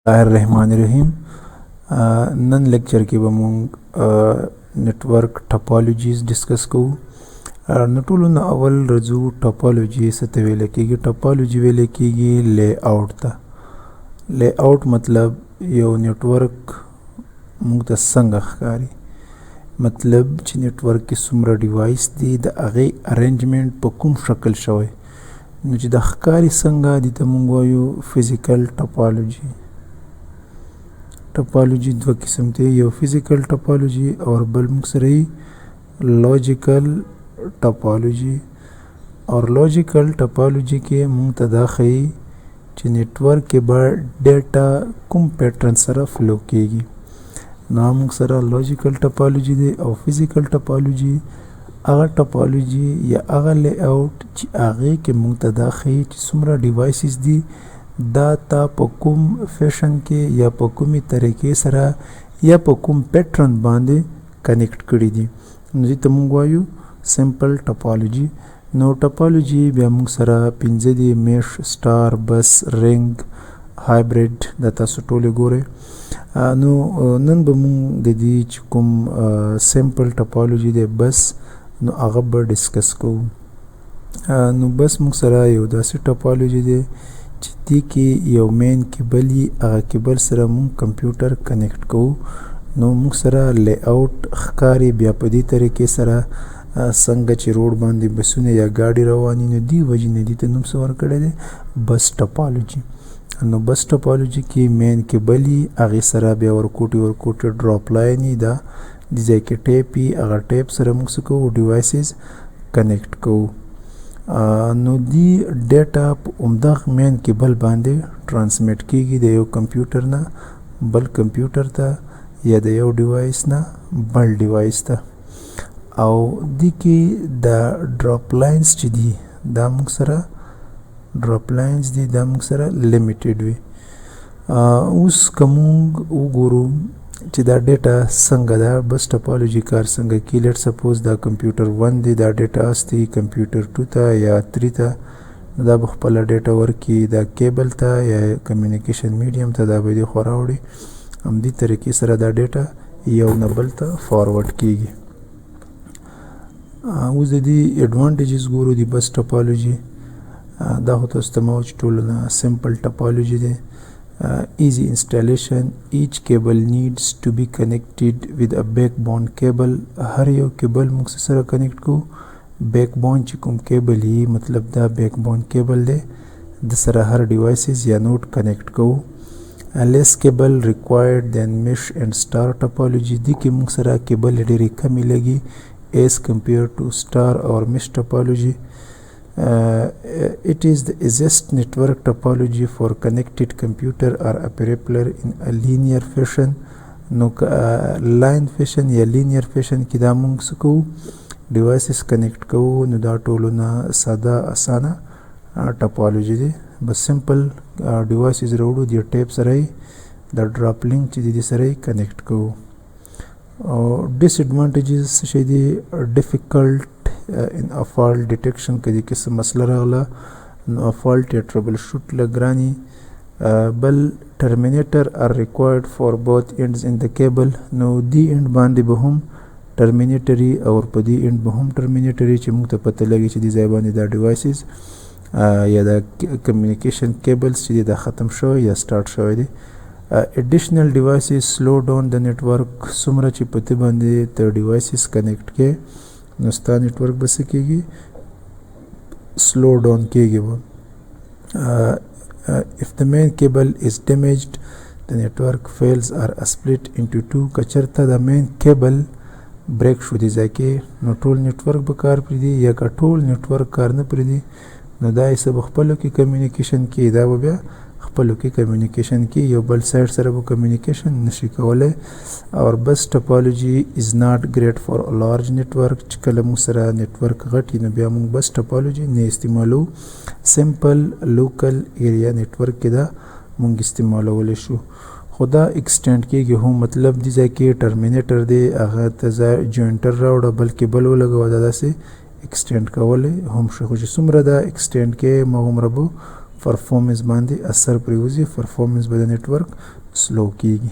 Bismillahirrahmanirrahim. نن لیکچر کې به مونږ نتورک ټاپالوجیز ډسکس کوو. نو ټولو نه اول رځو ټاپالوجي څه ته ویل کېږي. ټاپالوجي ویل کېږي لی آوټ ته. لی آوټ مطلب یو نتورک مونږ ته څنګه ښکاري، مطلب چې نتورک کې څومره ډیوایس دي د هغې ارینجمنټ په کوم شکل شوی، نو چې د ښکاري څنګه دي ته مونږ وایو فزیکل ټاپالوجي. ټاپالوجي دوه قسم دی، یو فزیکل ټاپالوجي او بل موږ سره یې لاجیکل ټاپالوجي. اور لاجیکل ټاپالوجي کې موږ ته دا ښیي چې نیټورک کې به ډیټا کوم پیټرن سره فلو کیږي. نو موږ سره لاجیکل ټاپالوجي دی او فزیکل ټاپالوجي هغه ټاپالوجي یا هغه لی آوټ چې هغې کې موږ ته دا ښیي چې څومره ډیوایسز دي دا تا په کوم فیشن کې یا په کومې طریقې سره یا په کوم پیټرن باندې کنیکټ کړي دي، نو دې ته موږ وایو سمپل ټاپالوجي. نو ټاپالوجي بیا موږ سره پنځه دي: میش، سټار، بس، رنګ، هایبرید. دا تاسو ټولې ګورئ. نو نن به موږ د دې چې کوم سمپل ټاپالوجي دی بس، نو هغه به ډسکس کوو. نو بس موږ سره یو داسې ټاپالوجي دی چې دې کې یو مین کیبل وي، هغه کیبل سره موږ کمپیوټر کنیکټ کوو. نو موږ سره لی آوټ ښکاري بیا په دې طریقې سره څنګه چې روډ باندې بسونه یا ګاډي رواني، نو دې وجې نه دې ته نوم څه ورکړی دی؟ بس ټاپالوجي. نو بس ټاپالوجي کې مین کیبل وي، هغې سره بیا ورکوټي ډراپ لاین وي، دا دې ځای کې ټیپ وي، هغه ټیپ سره موږ څه کوو؟ ډیوایسز کنیکټ کوو. نو دی ډیټا په همدغه مین کیبل باندې ټرانسمیټ کیږي د یو کمپیوټر نه بل کمپیوټر ته یا د یو ډیوایس نه بل ډیوایس ته. او دی کې د ډراپ لاینز چې دي دا موږ سره لیمیټډ وي. اوس که موږ وګورو چې دا ډیټا څنګه ده، بس ټاپالوجي کار څنګه کی. لیټ سپوز دا کمپیوټر 1 دی، دا ډیټا استي کمپیوټر 2 ته یا 3 ته، دا به خپله ډیټا ورکړي دا کیبل ته یا کمیونیکیشن میډیم ته، دا به دې خوا راوړي. همدې طریقې سره دا ډیټا یو نه بل ته فارورډ کیږي. اوس د دې ایډوانټیجز ګورو د بس ټاپالوجي. دا خو تاسو ته ما وایي چې ټولو نه سمپل ټاپالوجي دی. Easy installation. Each cable needs to be connected with a backbone cable. هر یو کیبل موږ سره کنیکټ کوو. بیکبون چې کوم کیبل یي مطلب دا بیکبون کیبل دی، د سره هر ډیوایسز یا نوټ کنیکټ کوو. less cable required than mesh and star topology. دی کې موږ سره کیبل ډېرې کمې لګي as compared to star or mesh topology. It is the easiest network topology for connected computer or a peripheral in a linear fashion. نو لاین فیشن یا لینیر فیشن کې دا موږ څه کوو؟ ډیوایسز کنیکټ کوو. نو دا ټولو نه ساده اسانه ټاپالوجي دی. بس سمپل ډیوایسز راوړو، د ټیپ سره یې د ډراپ لینک چې دی سره یې کنیکټ کوو. او ډس ایډوانټیجز څه شی دی؟ ډیفیکلټ in a fault detection. که دې کې څه مسله راغله نو fault یا trouble shoot لګرانی. بل terminator are required for both ends in the cable. نو دی end باندې به هم terminatory او په دې end به هم terminatory چې موږ ته پته لګي چې دې ځای باندې دا ډیوایسز یا دا کمیونیکیشن کیبلز چې دا ختم شوی یا سٹارټ شوی دی. additional devices slow down the network. څومره چې په دې باندې ته ډیوایسز کنیکټ کې نو ستا نیټورک به څه کېږي؟ سلو ډاون کېږي به. if the main cable is damaged the network fails or split into two. که چېرته د مین کیبل بریک شو دې ځای کې نو ټول نیټورک به کار پرېږدي، یا که ټول نیټورک کار نه پرېږدي نو دا یې څه به خپلو کې کمیونیکیشن کې، دا به بیا خپلو کې کمیونیکیشن کې یو بل سایډ سره به کمیونیکیشن نشي کولی. اور بس ټاپالوجي از ناٹ ګریټ فار لارج نیټورک. چې کله موږ سره نیټورک غټ وي نو بیا موږ بس ټاپالوجي نه استعمالو. سمپل لوکل ایریا نیټورک کې دا موږ استعمالولی شو. خو دا ایکسټینډ کېږي هم، مطلب دې ځای کې ټرمینیټر دی، هغه ته جوینټر راوړه، بل کیبل ولګوه، دا داسې ایکسټینډ کولی هم شي. خو چې څومره دا ایکسټینډ کې ما هومره به پرفارمنس باندې اثر پرې وځي، پرفارمنس به د نیټورک سلو کیږي.